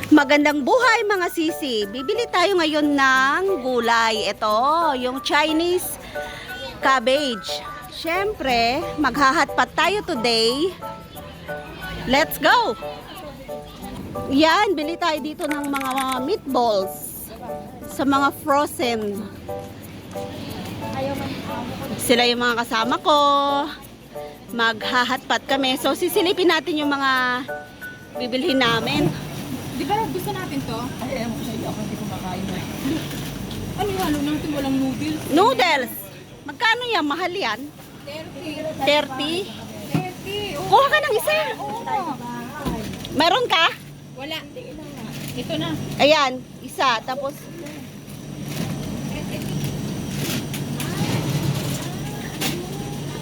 Magandang buhay mga sisi. Bibili tayo ngayon ng gulay. Ito, yung Chinese cabbage. Siyempre, maghahatpat tayo today. Let's go! Yan, bili tayo dito ng mga meatballs sa mga frozen. Sila yung mga kasama ko. Maghahatpat kami. So, sisilipin natin yung mga bibilhin namin. Di ba gusto natin to? Ay, ayaw ko sa iyo. Ako hindi kumakain na. Ano yung halo natin? Walang noodles? Noodles. Magkano yan? Mahal yan? 30. 30? 30. Oh, Kuha ka ng isa. oo. Meron ka? Wala. Ito na. Ayan, isa. Tapos,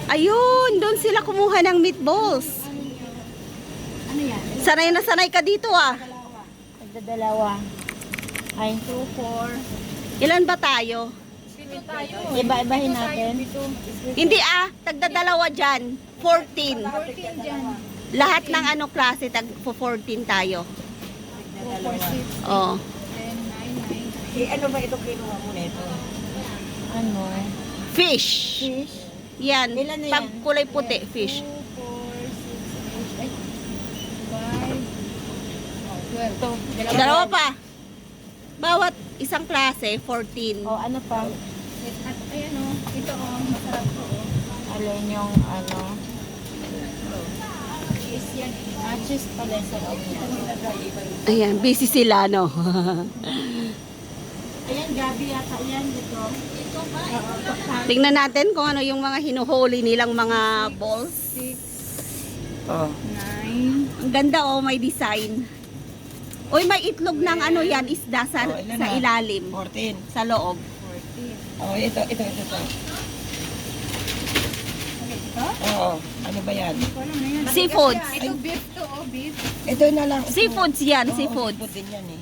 ayun, doon sila kumuha ng meatballs. Ano yan? Sanay na sanay ka dito ah. Nagdadalawa. Ay, 2, 4. Ilan ba tayo? Pito tayo. Iba-ibahin natin. Hindi ah, tagdadalawa dyan. 14. 14 dyan. Lahat ng ano klase, tag 14 tayo. 2, 4, 6, Oh. 10, 9, 9. Eh, ano ba ito kinuha mo nito? Ano? Fish. Fish? Yan, Ilan na yan? pag kulay puti, fish. 2, 4, 6, 8, 5, 12. Dalawa pa. Bawat isang klase, 14. O, ano pa? At ayan o, ito o, masarap to o. Alin yung ano? Cheese yan. Cheese pala sa loob niya. Ayan, busy sila, no? Ayan, gabi yata yan dito. Tingnan natin kung ano yung mga hinuhuli nilang mga balls. 6, Oh. 9. Ang ganda oh, may design. Uy, may itlog ng ano yan, isda sa, Oh, ilan sa na? ilalim, 14. sa loob. 14. Oh, ito. Oo. Ano ba yan? Ito lang na yan. Seafoods. Ito beef to o, beef. Ito na lang. Ito. Seafoods yan, Oo, seafoods. seafood din yan eh.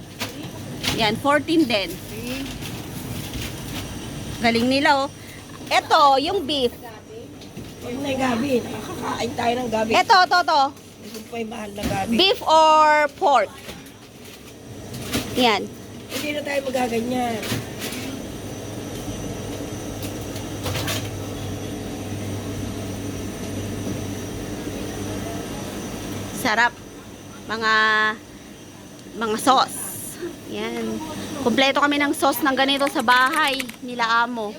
Yan, 14 din. 3. Galing nila oh. Ito, yung beef. Huwag na yung gabi. Nakakain tayo ng gabi. Ito. Ito pa yung mahal na gabi. Beef or pork. Yan. Hindi na tayo magaganyan. Sarap. Mga sauce. Yan. Kumpleto kami ng sauce ng ganito sa bahay nila amo.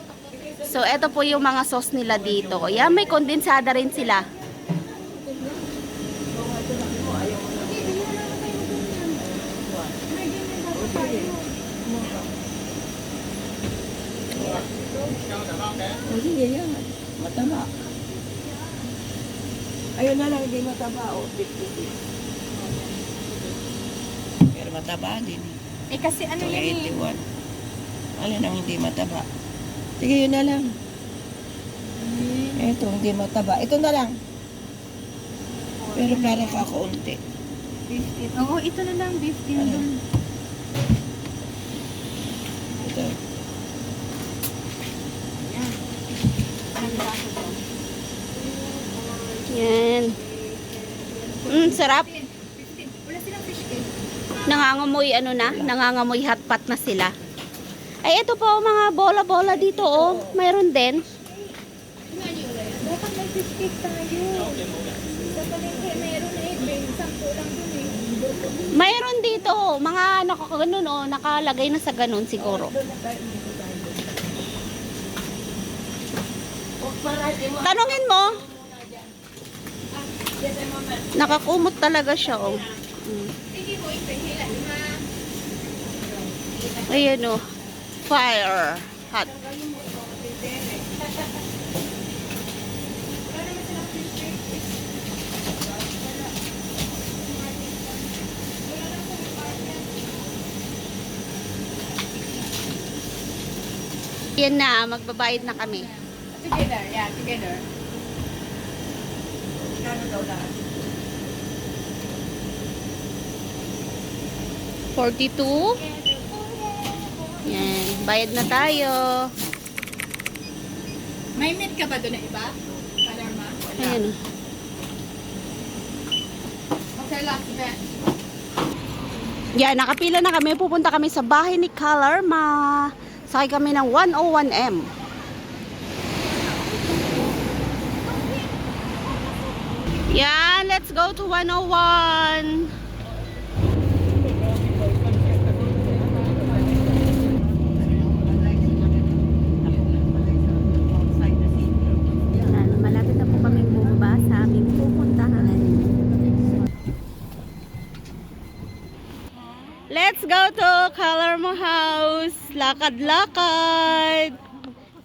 So, eto po yung mga sauce nila dito. Yan, may kondensada rin sila. O sige yan. Mataba. Ayun na lang, hindi mataba. O, 56. Pero mataba din. Eh kasi ano Ito, yan eh. 81. Alin ang hindi mataba? Sige, yun na lang. Ito, hindi mataba. Ito na lang. Pero parang kakaunti. 15. Oo, ito na lang, beef din Ano? dun. Ito. Yan. Ano ba ako dun? Yan. Sarap. 15. Wala silang fish cake. Nangangamoy ano na, nangangamoy hotpot na sila. Ay, ito po mga bola-bola dito oh. Mayroon din. Dapat may fish cake tayo. Sa palengke, mayroon na eh. 10 lang dun eh. Mayroon dito, mga nakakaganon oh, nakalagay na sa ganon siguro. Tanungin mo. Nakakumot talaga siya oh. Ayan oh. Fire hot. Yan na, magbabayad na kami. Together, yeah, together. Kano daw lahat? 42. Yan, bayad na tayo. May meat ka ba doon na iba? Palarma? Ayan. Yan, nakapila na kami. Pupunta kami sa bahay ni Kalarma. Sakay kami ng 101M. Yan, let's go to 101. Yan, malapit na po kami bumaba sa aming pupuntahan. Let's go to Kalarma House. Lakad-lakad.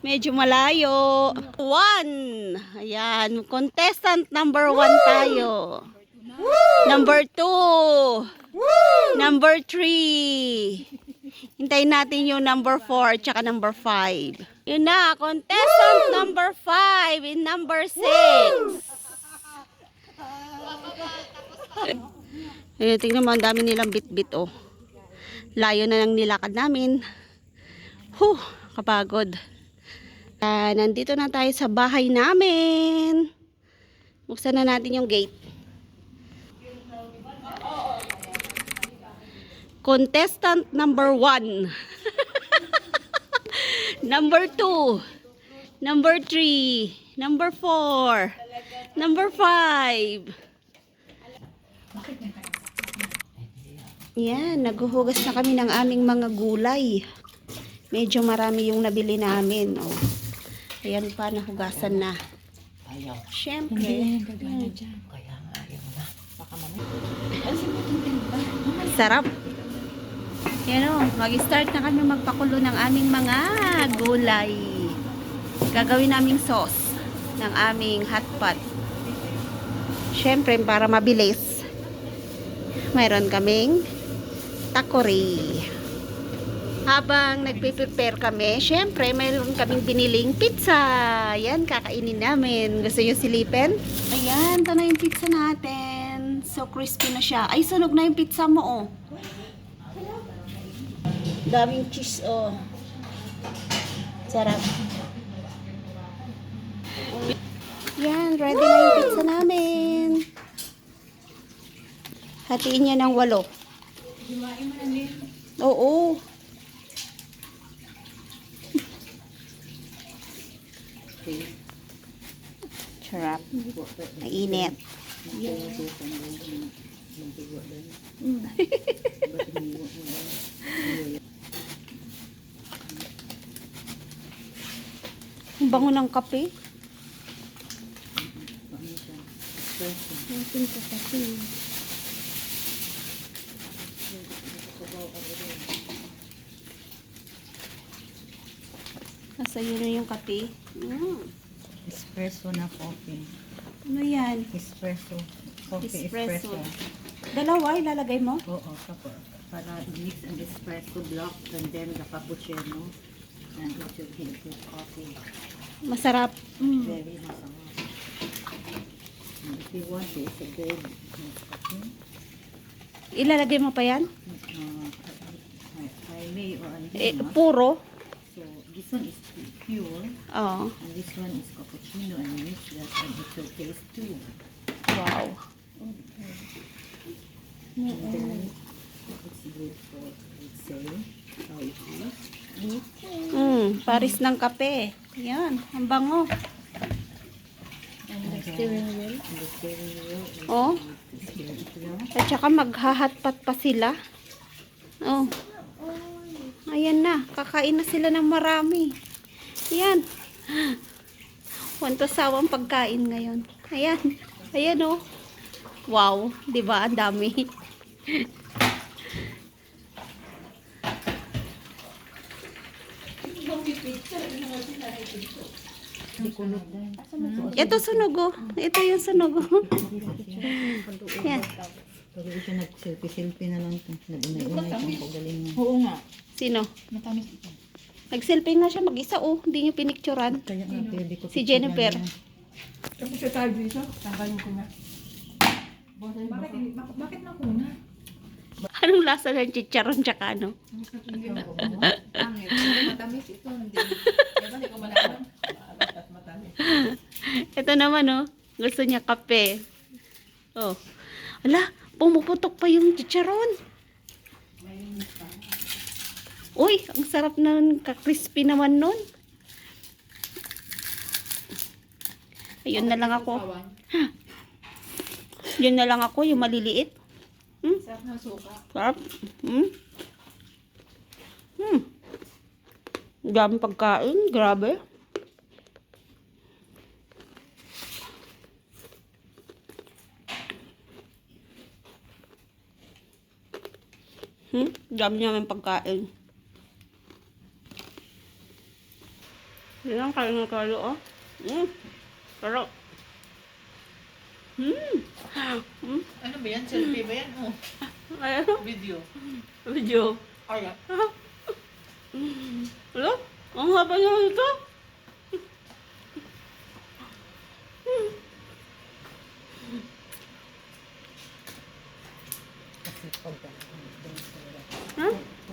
Medyo malayo. 1. Ayan. Contestant number 1 tayo. Number 2. Number 3. Hintayin natin yung number 4 tsaka number 5. Yun na. Contestant number 5 and number 6. Ayun, tingnan mo. Ang dami nilang bit-bit oh. Layo na ng nilakad namin. Kapagod. Nandito na tayo sa bahay namin. Buksan na natin yung gate. Contestant number 1. Number 2. Number 3. Number 4. Number 5. Yan, naghuhugas na kami ng aming mga gulay. Medyo marami yung nabili namin. Oh. Ayan pa, nahugasan na. Siyempre. Sarap. Yan o, mag-start na kami magpakulo ng aming mga gulay. Gagawin naming sauce ng aming hot pot. Siyempre, para mabilis, mayroon kaming takori. Habang nagpe-prepare kami, syempre, mayroon kaming biniling pizza. Yan, kakainin namin. Gusto nyo silipin? Ayan, ito na yung pizza natin. So crispy na siya. Ay, sunog na yung pizza mo, oh. Daming cheese, oh. Sarap. Yan, ready na yung pizza namin. Hatiin niya ng 8. Oo. Sarap. Mainit. Ang bango ng kape. Nasa yun na yung kape. Espresso na coffee. Ano yan? Espresso. Coffee Espresso. espresso. Dalawa ilalagay mo? Oo, tapos para mix an espresso block and then the cappuccino and it should be good coffee. Masarap. Very masarap. And if you want this, a good coffee. Ilalagay mo pa yan? I may or I may not. Puro? So this one is pure Oo. and this one is cappuccino and mix that and it will taste too. Wow. And then it's good for, let's say, how it is. Paris ng kape. Yan, ang bango. And the steering wheel. And the steering wheel is Oh. steering wheel. At saka maghahatpat pa sila. Oh. Ayan na, kakain na sila ng marami. Yan. Wanto sawang pagkain ngayon. Ayan. Ayan oh. Wow, 'di ba? Ang dami. Ito sunog oh. Ito yung sunog oh. Yan. Pero siya nag-selfie-selfie na lang ito. Nag-unay-unay itong pagaling mo. Oo nga. Sino? Matamis ito. Nag-selfie nga siya mag-isa oh. Hindi niyo pinicturan. Kaya nga pwede ko Si Jennifer. Tapos siya tayo dito. Tanggalin ko na. Bakit na kuna? Anong lasa ng chicharon tsaka ano? Matamis ito. Hindi ko malaman. Matamis. Ito naman oh. Gusto niya kape. Oh. Ala, Pumuputok pa yung chicharon. Uy, ang sarap na, ka-crispy naman nun. Ayun na lang ako. Yun na lang ako, yung maliliit. Sarap ng suka. Sarap. Dami pagkain, grabe. Dami namin pagkain. Yan, kain na tayo, oh. Sarap. Ano ba yan? Selfie ba yan? Oh, Ayun. video. Video. Kaya. Hello? Ang haba niya ito.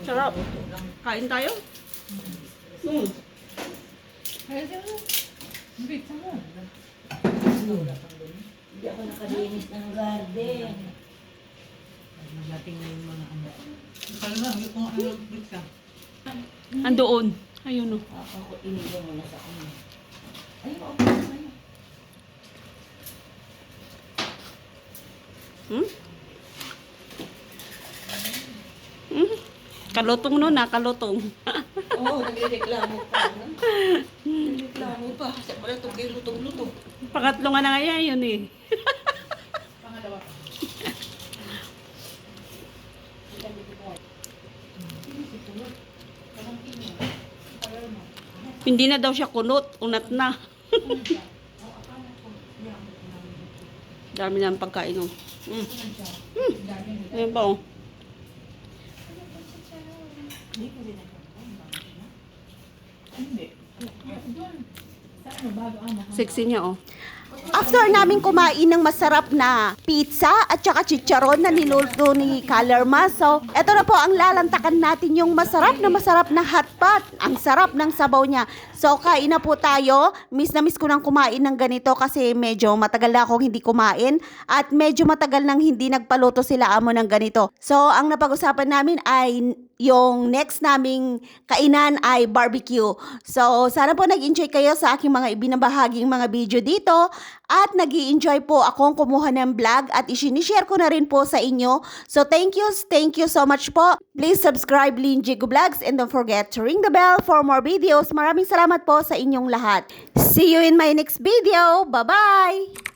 Sarap. Kain tayo? Kaya siya mo. Bita mo. Hindi ako nakalinis ng garden. Naglating na yung mga ano. Kaya nga, kung ano, bita. Andoon. Ayun, oh. Ako inigaw mo na sa kanya. Ayun, okay na yun. Kalutong nun, kalutong. Oo, nagreklamo pa. Nagreklamo pa. Sa pala ito kayo lutong-lutong. Pangatlo nga na nga yun, eh. Pangalawa. Hindi na daw siya kunot. Unat na. Dami na ang pagkain, oh. Ayun pa, oh. Hindi. Doon. Sa ano, bago ama. Sexy niya, oh. After namin kumain ng masarap na pizza at saka chicharon na niluto ni Kalerma, so eto na po ang lalantakan natin yung masarap na hotpot. Ang sarap ng sabaw niya. So kain na po tayo. Miss na miss ko nang kumain ng ganito kasi medyo matagal na akong hindi kumain at medyo matagal nang hindi nagpaluto sila amo ng ganito. So ang napag-usapan namin ay yung next naming kainan ay barbecue. So, sana po nag-enjoy kayo sa aking mga ibinabahaging mga video dito at nag-i-enjoy po akong kumuha ng vlog at isinishare ko na rin po sa inyo. So, thank you so much po. Please subscribe Lynn Jigo Vlogs and don't forget to ring the bell for more videos. Maraming salamat po sa inyong lahat. See you in my next video. Bye-bye!